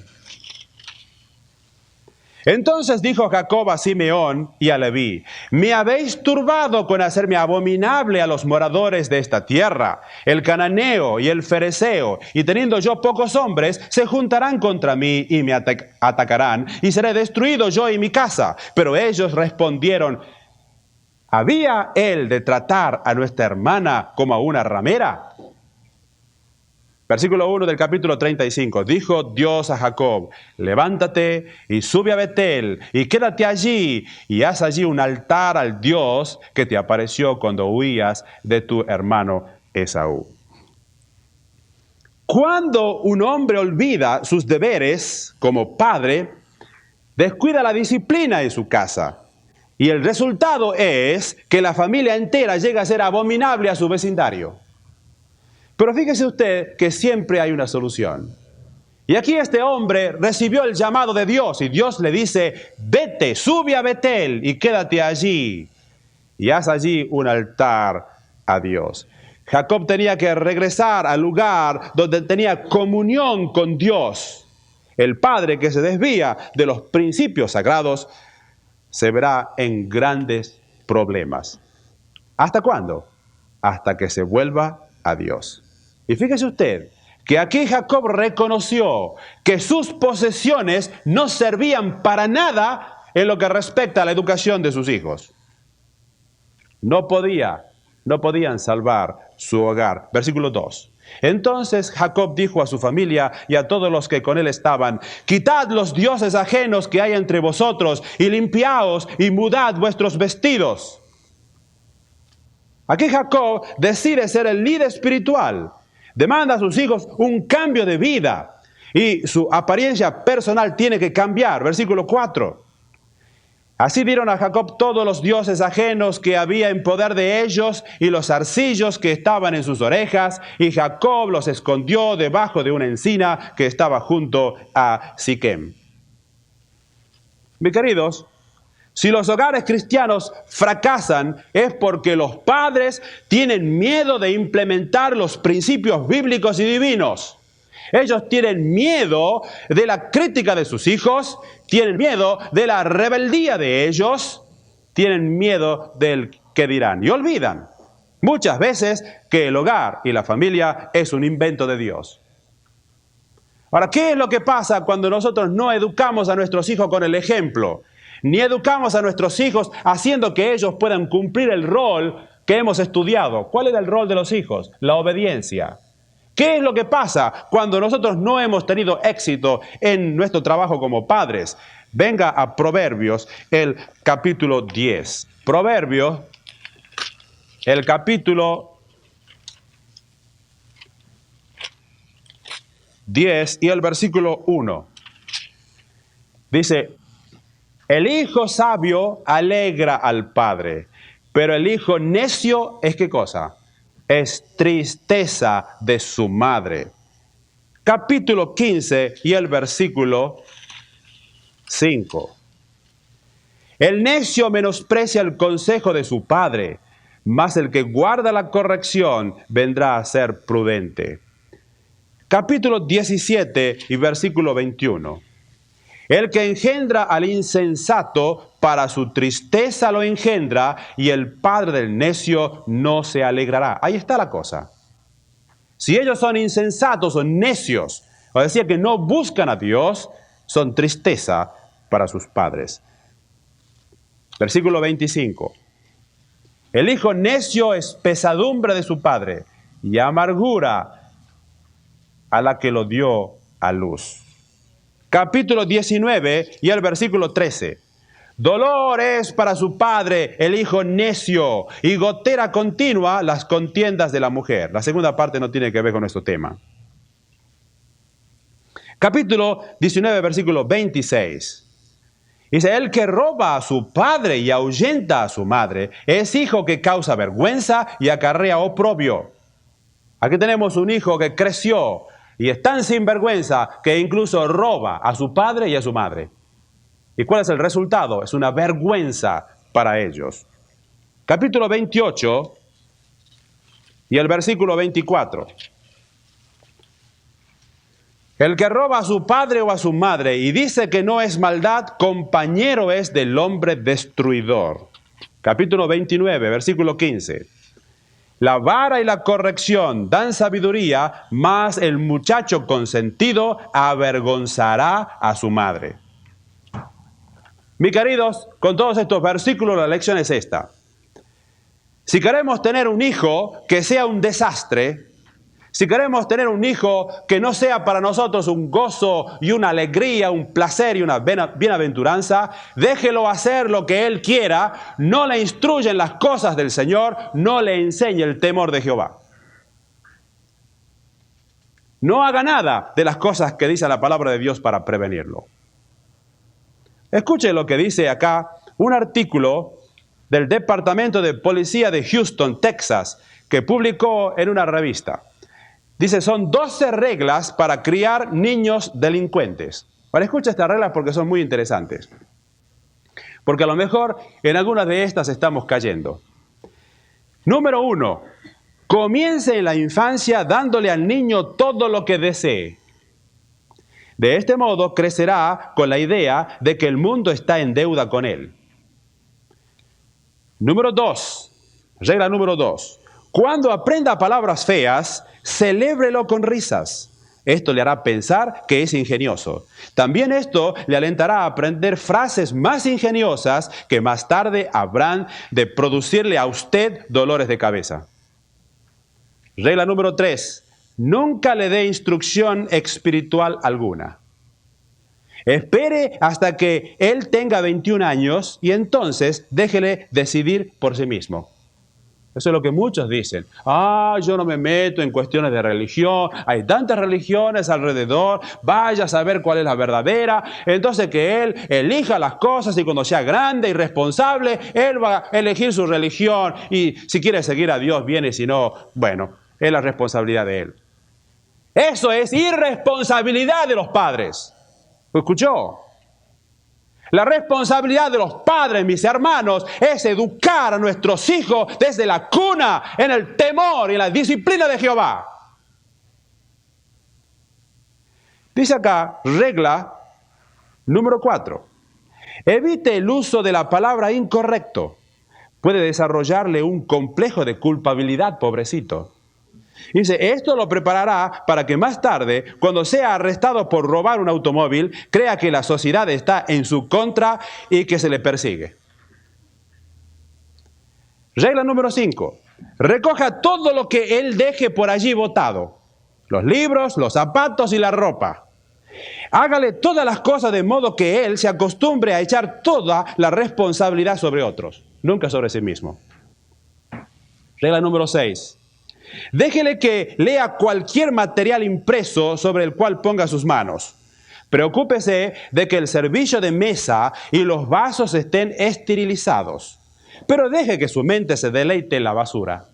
entonces dijo Jacob a Simeón y a Leví: me habéis turbado con hacerme abominable a los moradores de esta tierra. El cananeo y el fereceo, y teniendo yo pocos hombres, se juntarán contra mí y me atacarán, y seré destruido yo y mi casa. Pero ellos respondieron: ¿había él de tratar a nuestra hermana como a una ramera? Versículo 1 del capítulo 35. Dijo Dios a Jacob: levántate y sube a Betel y quédate allí y haz allí un altar al Dios que te apareció cuando huías de tu hermano Esaú. Cuando un hombre olvida sus deberes como padre, descuida la disciplina en su casa. Y el resultado es que la familia entera llega a ser abominable a su vecindario. Pero fíjese usted que siempre hay una solución. Y aquí este hombre recibió el llamado de Dios y Dios le dice, vete, sube a Betel y quédate allí. Y haz allí un altar a Dios. Jacob tenía que regresar al lugar donde tenía comunión con Dios. El padre que se desvía de los principios sagrados se verá en grandes problemas. ¿Hasta cuándo? Hasta que se vuelva a Dios. Y fíjese usted que aquí Jacob reconoció que sus posesiones no servían para nada en lo que respecta a la educación de sus hijos. No podían salvar su hogar. Versículo 2. Entonces Jacob dijo a su familia y a todos los que con él estaban, quitad los dioses ajenos que hay entre vosotros y limpiaos y mudad vuestros vestidos. Aquí Jacob decide ser el líder espiritual. Demanda a sus hijos un cambio de vida y su apariencia personal tiene que cambiar. Versículo 4. Así dieron a Jacob todos los dioses ajenos que había en poder de ellos y los zarcillos que estaban en sus orejas, y Jacob los escondió debajo de una encina que estaba junto a Siquem. Mis queridos, si los hogares cristianos fracasan es porque los padres tienen miedo de implementar los principios bíblicos y divinos. Ellos tienen miedo de la crítica de sus hijos, tienen miedo de la rebeldía de ellos, tienen miedo del qué dirán. Y olvidan muchas veces que el hogar y la familia es un invento de Dios. Ahora, ¿qué es lo que pasa cuando nosotros no educamos a nuestros hijos con el ejemplo? Ni educamos a nuestros hijos haciendo que ellos puedan cumplir el rol que hemos estudiado. ¿Cuál era el rol de los hijos? La obediencia. ¿Qué es lo que pasa cuando nosotros no hemos tenido éxito en nuestro trabajo como padres? Venga a Proverbios, el capítulo 10. Proverbios, el capítulo 10 y el versículo 1. Dice, el hijo sabio alegra al padre, pero el hijo necio es ¿qué cosa? Es tristeza de su madre. Capítulo 15 y el versículo 5. El necio menosprecia el consejo de su padre, mas el que guarda la corrección vendrá a ser prudente. Capítulo 17 y versículo 21. El que engendra al insensato, para su tristeza lo engendra, y el padre del necio no se alegrará. Ahí está la cosa. Si ellos son insensatos o necios, o decía que no buscan a Dios, son tristeza para sus padres. Versículo 25. El hijo necio es pesadumbre de su padre, y amargura a la que lo dio a luz. Capítulo 19 y el versículo 13. Dolor es para su padre el hijo necio y gotera continua las contiendas de la mujer. La segunda parte no tiene que ver con nuestro tema. Capítulo 19, versículo 26. Dice, el que roba a su padre y ahuyenta a su madre es hijo que causa vergüenza y acarrea oprobio. Aquí tenemos un hijo que creció y es tan sinvergüenza que incluso roba a su padre y a su madre. ¿Y cuál es el resultado? Es una vergüenza para ellos. Capítulo 28 y el versículo 24. El que roba a su padre o a su madre y dice que no es maldad, compañero es del hombre destruidor. Capítulo 29, versículo 15. La vara y la corrección dan sabiduría, mas el muchacho consentido avergonzará a su madre. Mis queridos, con todos estos versículos la lección es esta. Si queremos tener un hijo que sea un desastre, si queremos tener un hijo que no sea para nosotros un gozo y una alegría, un placer y una bienaventuranza, déjelo hacer lo que él quiera, no le instruya en las cosas del Señor, no le enseñe el temor de Jehová. no haga nada de las cosas que dice la palabra de Dios para prevenirlo. Escuche lo que dice acá un artículo del Departamento de Policía de Houston, Texas, que publicó en una revista. Dice, son 12 reglas para criar niños delincuentes. Ahora escucha estas reglas porque son muy interesantes. Porque a lo mejor en algunas de estas estamos cayendo. Número 1, comience en la infancia dándole al niño todo lo que desee. De este modo crecerá con la idea de que el mundo está en deuda con él. Número 2, regla número 2. Cuando aprenda palabras feas, celébrelo con risas. Esto le hará pensar que es ingenioso. También esto le alentará a aprender frases más ingeniosas que más tarde habrán de producirle a usted dolores de cabeza. Regla número 3. Nunca le dé instrucción espiritual alguna. Espere hasta que él tenga 21 años y entonces déjele decidir por sí mismo. Eso es lo que muchos dicen. Yo no me meto en cuestiones de religión. Hay tantas religiones alrededor. Vaya a saber cuál es la verdadera. Entonces que él elija las cosas y cuando sea grande y responsable, él va a elegir su religión. Y si quiere seguir a Dios, bien, y si no, bueno, es la responsabilidad de él. Eso es irresponsabilidad de los padres. ¿Lo escuchó? La responsabilidad de los padres, mis hermanos, es educar a nuestros hijos desde la cuna en el temor y en la disciplina de Jehová. Dice acá, regla número 4. Evite el uso de la palabra incorrecto. Puede desarrollarle un complejo de culpabilidad, pobrecito. Dice, esto lo preparará para que más tarde, cuando sea arrestado por robar un automóvil, crea que la sociedad está en su contra y que se le persigue. Regla número 5. Recoja todo lo que él deje por allí botado. Los libros, los zapatos y la ropa. Hágale todas las cosas de modo que él se acostumbre a echar toda la responsabilidad sobre otros, nunca sobre sí mismo. Regla número 6. Déjele que lea cualquier material impreso sobre el cual ponga sus manos. Preocúpese de que el servicio de mesa y los vasos estén esterilizados. Pero deje que su mente se deleite en la basura.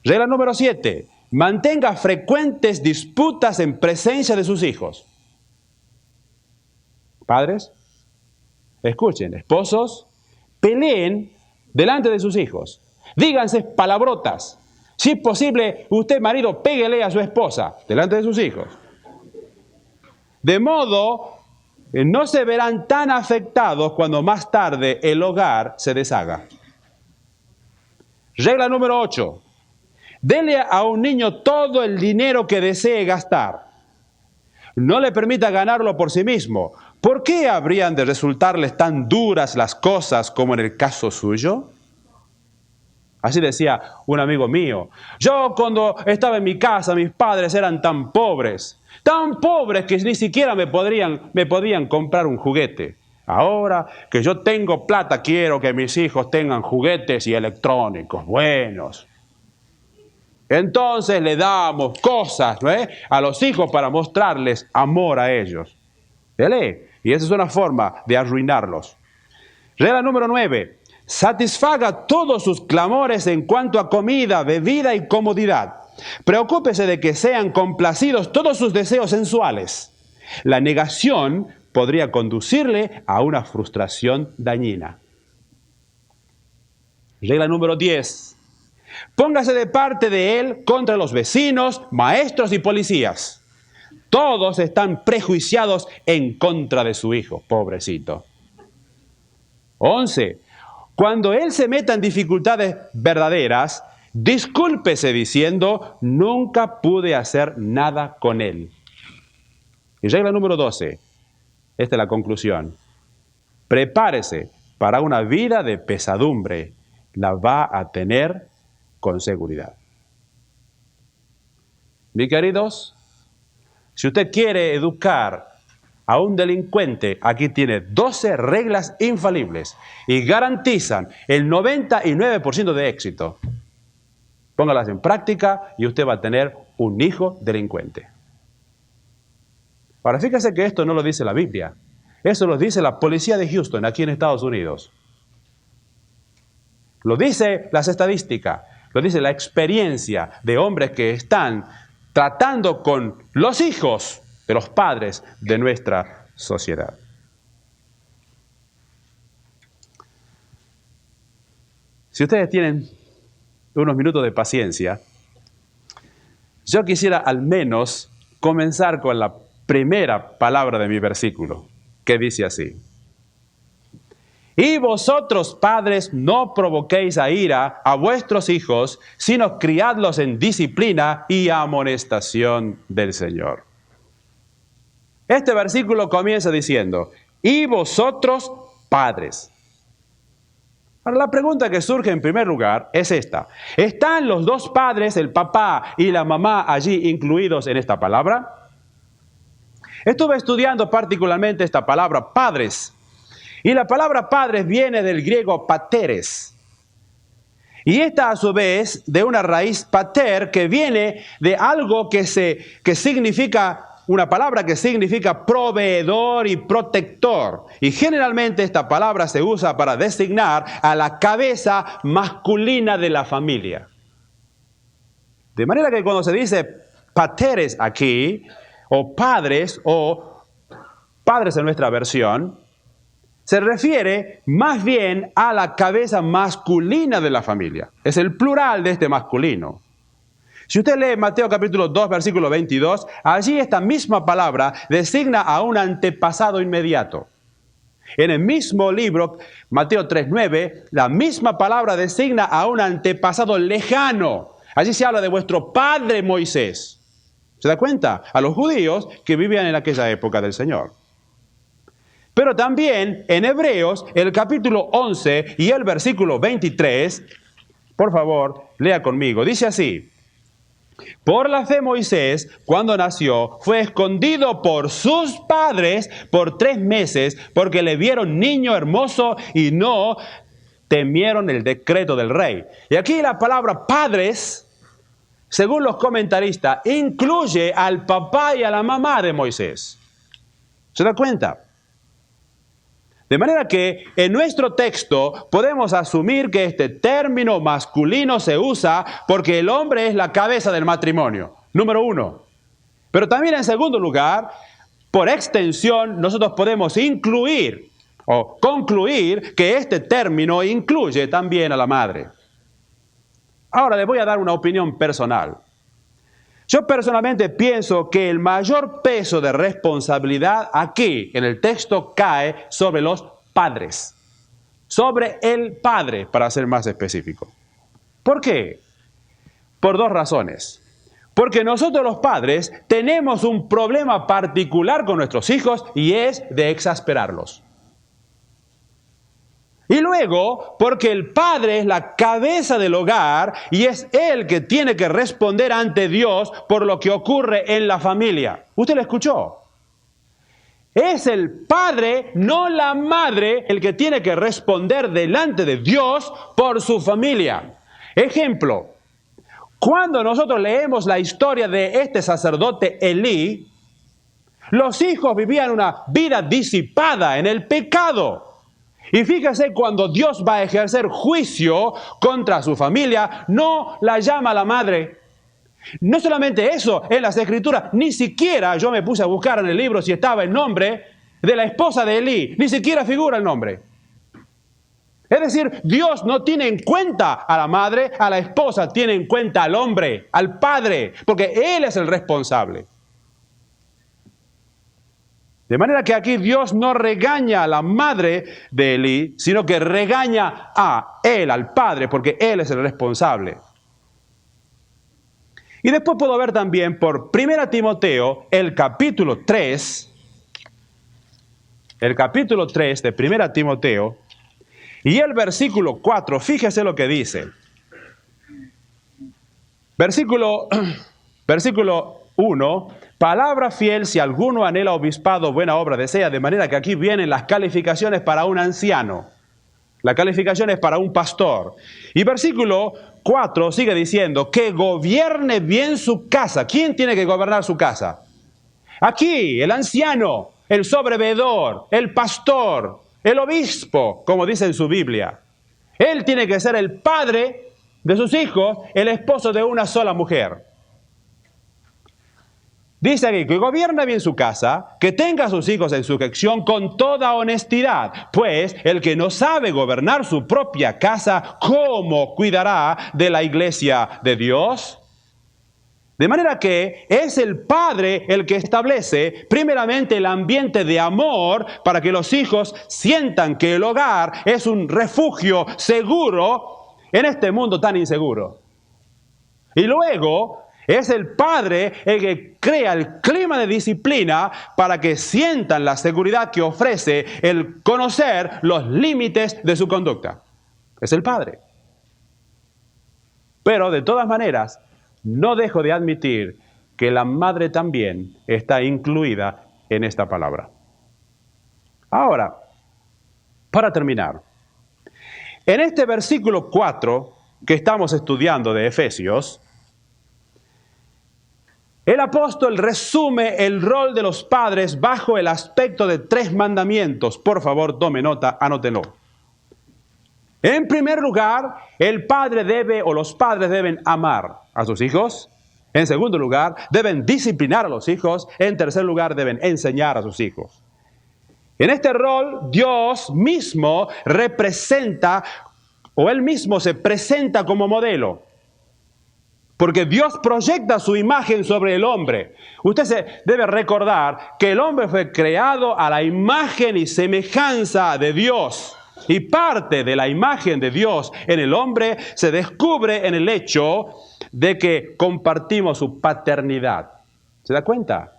Regla número 7. Mantenga frecuentes disputas en presencia de sus hijos. Padres, escuchen, esposos, peleen delante de sus hijos. Díganse palabrotas. Si es posible, usted, marido, péguele a su esposa delante de sus hijos. De modo que no se verán tan afectados cuando más tarde el hogar se deshaga. Regla número 8. Dele a un niño todo el dinero que desee gastar. No le permita ganarlo por sí mismo. ¿Por qué habrían de resultarles tan duras las cosas como en el caso suyo? Así decía un amigo mío. Yo cuando estaba en mi casa, mis padres eran tan pobres que ni siquiera me podían comprar un juguete. Ahora que yo tengo plata, quiero que mis hijos tengan juguetes y electrónicos buenos. Entonces le damos cosas, ¿no? A los hijos para mostrarles amor a ellos. ¿Vale? Y esa es una forma de arruinarlos. Regla número 9. Satisfaga todos sus clamores en cuanto a comida, bebida y comodidad. Preocúpese de que sean complacidos todos sus deseos sensuales. La negación podría conducirle a una frustración dañina. Regla número 10. Póngase de parte de él contra los vecinos, maestros y policías. Todos están prejuiciados en contra de su hijo, pobrecito. 11. Cuando él se meta en dificultades verdaderas, discúlpese diciendo, nunca pude hacer nada con él. Y regla número 12. Esta es la conclusión. Prepárese para una vida de pesadumbre. La va a tener con seguridad. Mis queridos, si usted quiere educar a un delincuente, aquí tiene 12 reglas infalibles y garantizan el 99% de éxito. Póngalas en práctica y usted va a tener un hijo delincuente. Ahora, fíjese que esto no lo dice la Biblia. Eso lo dice la policía de Houston, aquí en Estados Unidos. Lo dice las estadísticas, lo dice la experiencia de hombres que están tratando con los hijos de los padres de nuestra sociedad. Si ustedes tienen unos minutos de paciencia, yo quisiera al menos comenzar con la primera palabra de mi versículo, que dice así: y vosotros, padres, no provoquéis a ira a vuestros hijos, sino criadlos en disciplina y amonestación del Señor. Este versículo comienza diciendo: y vosotros, padres. Ahora, la pregunta que surge en primer lugar es esta: ¿están los dos padres, el papá y la mamá, allí incluidos en esta palabra? Estuve estudiando particularmente esta palabra, padres. Y la palabra padres viene del griego pateres. Y esta a su vez de una raíz pater que viene de algo que significa, una palabra que significa proveedor y protector. Y generalmente esta palabra se usa para designar a la cabeza masculina de la familia. De manera que cuando se dice pateres aquí, o padres en nuestra versión, se refiere más bien a la cabeza masculina de la familia. Es el plural de este masculino. Si usted lee Mateo capítulo 2, versículo 22, allí esta misma palabra designa a un antepasado inmediato. En el mismo libro, Mateo 3:9, la misma palabra designa a un antepasado lejano. Allí se habla de vuestro padre Moisés. ¿Se da cuenta? A los judíos que vivían en aquella época del Señor. Pero también en Hebreos, el capítulo 11 y el versículo 23, por favor, lea conmigo, dice así: por la fe Moisés, cuando nació, fue escondido por sus padres por 3 meses, porque le vieron niño hermoso y no temieron el decreto del rey. Y aquí la palabra padres, según los comentaristas, incluye al papá y a la mamá de Moisés. ¿Se da cuenta? De manera que en nuestro texto podemos asumir que este término masculino se usa porque el hombre es la cabeza del matrimonio, número 1. Pero también en segundo lugar, por extensión, nosotros podemos incluir o concluir que este término incluye también a la madre. Ahora les voy a dar una opinión personal. Yo personalmente pienso que el mayor peso de responsabilidad aquí en el texto cae sobre los padres. Sobre el padre, para ser más específico. ¿Por qué? Por 2 razones. Porque nosotros los padres tenemos un problema particular con nuestros hijos y es de exasperarlos. Y luego, porque el padre es la cabeza del hogar y es él que tiene que responder ante Dios por lo que ocurre en la familia. ¿Usted lo escuchó? Es el padre, no la madre, el que tiene que responder delante de Dios por su familia. Ejemplo, cuando nosotros leemos la historia de este sacerdote Elí, los hijos vivían una vida disipada en el pecado. Y fíjese, cuando Dios va a ejercer juicio contra su familia, no la llama la madre. No solamente eso, en las Escrituras, ni siquiera yo me puse a buscar en el libro si estaba el nombre de la esposa de Elí, ni siquiera figura el nombre. Es decir, Dios no tiene en cuenta a la madre, a la esposa, tiene en cuenta al hombre, al padre, porque él es el responsable. De manera que aquí Dios no regaña a la madre de Elí, sino que regaña a él, al padre, porque él es el responsable. Y después puedo ver también por 1 Timoteo, el capítulo 3 de 1 Timoteo, y el versículo 4, fíjese lo que dice. Versículo 1, palabra fiel, si alguno anhela obispado, buena obra desea, de manera que aquí vienen las calificaciones para un anciano. La calificación es para un pastor. Y versículo 4 sigue diciendo que gobierne bien su casa. ¿Quién tiene que gobernar su casa? Aquí, el anciano, el sobreveedor, el pastor, el obispo, como dice en su Biblia. Él tiene que ser el padre de sus hijos, el esposo de una sola mujer. Dice aquí que gobierne bien su casa, que tenga a sus hijos en sujeción con toda honestidad, pues el que no sabe gobernar su propia casa, ¿cómo cuidará de la iglesia de Dios? De manera que es el padre el que establece primeramente el ambiente de amor para que los hijos sientan que el hogar es un refugio seguro en este mundo tan inseguro. Y luego es el padre el que crea el clima de disciplina para que sientan la seguridad que ofrece el conocer los límites de su conducta. Es el padre. Pero de todas maneras, no dejo de admitir que la madre también está incluida en esta palabra. Ahora, para terminar, en este versículo 4 que estamos estudiando de Efesios, el apóstol resume el rol de los padres bajo el aspecto de 3 mandamientos. Por favor, tome nota, anótenlo. En primer lugar, el padre debe o los padres deben amar a sus hijos. En segundo lugar, deben disciplinar a los hijos. En tercer lugar, deben enseñar a sus hijos. En este rol, Dios mismo representa, o Él mismo se presenta como modelo. Porque Dios proyecta su imagen sobre el hombre. Usted se debe recordar que el hombre fue creado a la imagen y semejanza de Dios. Y parte de la imagen de Dios en el hombre se descubre en el hecho de que compartimos su paternidad. ¿Se da cuenta?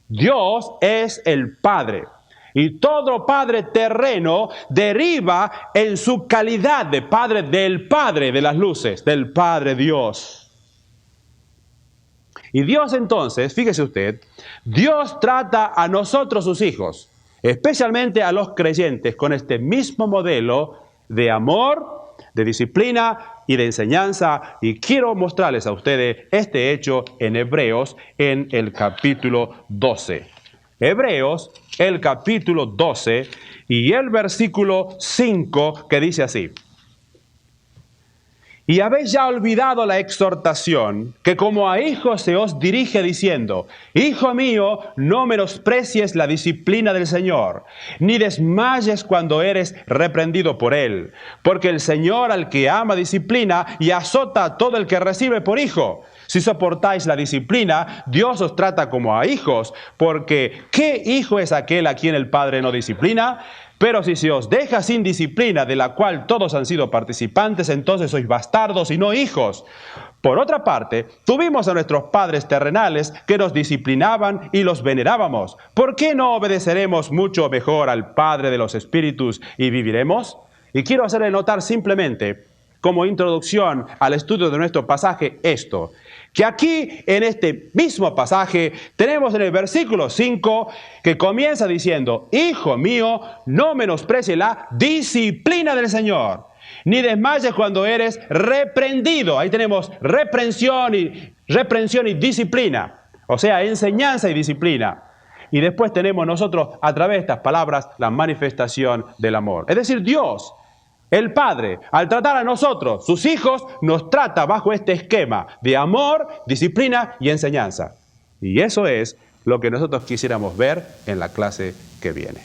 Dios es el Padre. Y todo padre terreno deriva en su calidad de padre del Padre de las luces, del Padre Dios. Y Dios entonces, fíjese usted, Dios trata a nosotros sus hijos, especialmente a los creyentes, con este mismo modelo de amor, de disciplina y de enseñanza. Y quiero mostrarles a ustedes este hecho en Hebreos, en el capítulo 12. Hebreos, el capítulo 12 y el versículo 5 que dice así. Y habéis ya olvidado la exhortación que como a hijos se os dirige diciendo: Hijo mío, no menosprecies la disciplina del Señor, ni desmayes cuando eres reprendido por Él. Porque el Señor al que ama disciplina y azota a todo el que recibe por hijo. Si soportáis la disciplina, Dios os trata como a hijos, porque ¿qué hijo es aquel a quien el Padre no disciplina? Pero si se os deja sin disciplina, de la cual todos han sido participantes, entonces sois bastardos y no hijos. Por otra parte, tuvimos a nuestros padres terrenales que nos disciplinaban y los venerábamos. ¿Por qué no obedeceremos mucho mejor al Padre de los Espíritus y viviremos? Y quiero hacerle notar simplemente, como introducción al estudio de nuestro pasaje, esto: que aquí, en este mismo pasaje, tenemos en el versículo 5, que comienza diciendo: Hijo mío, no menosprecies la disciplina del Señor, ni desmayes cuando eres reprendido. Ahí tenemos reprensión y disciplina, o sea, enseñanza y disciplina. Y después tenemos nosotros, a través de estas palabras, la manifestación del amor. Es decir, Dios, el Padre, al tratar a nosotros, sus hijos, nos trata bajo este esquema de amor, disciplina y enseñanza. Y eso es lo que nosotros quisiéramos ver en la clase que viene.